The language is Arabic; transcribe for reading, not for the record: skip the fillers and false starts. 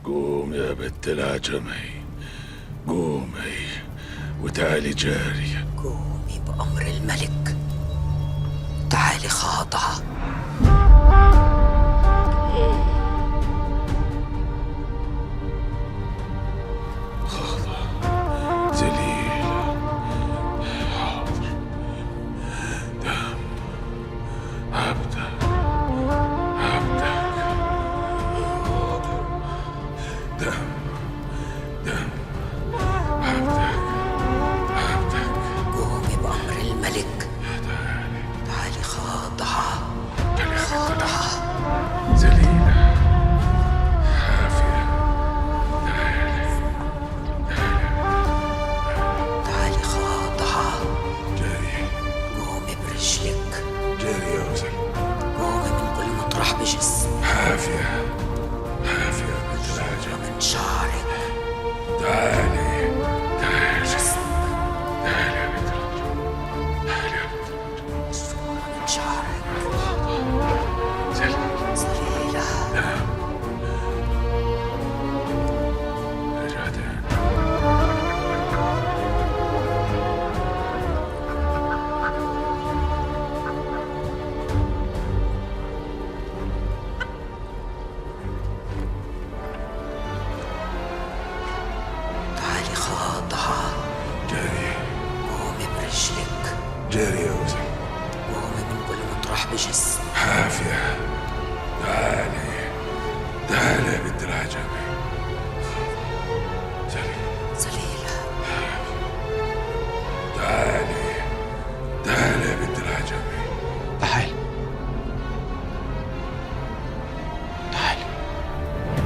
قوم يا بنت العجمي، قومي وتعالي جارية. قومي بأمر الملك، تعالي خاضعة. ذليلة، حاضر. دم عبدك، عبدك. دم دم عبدك، عبدك. قومي بأمر الملك، تعالي خاضعة. خاضعة. ذليلة، حافية. تعالي، تعالي خاضعة. جارية، قومي برجلك، جارية وزل. قومي من كل مطرح بجسمك حافية، حافية بنت العجم. ومن شعرك. تعالي، تعالي، تعالي يا بنت العجم. تعالي يا بنت العجم. من شعرك. زل. صليلة. رجع تاني. تعالي خاضعة. جارية، قومي برجلك، جارية وزل. قومي من كل مطرح بجسمك. حافية. تعالي، تعالي يا بنت العجم.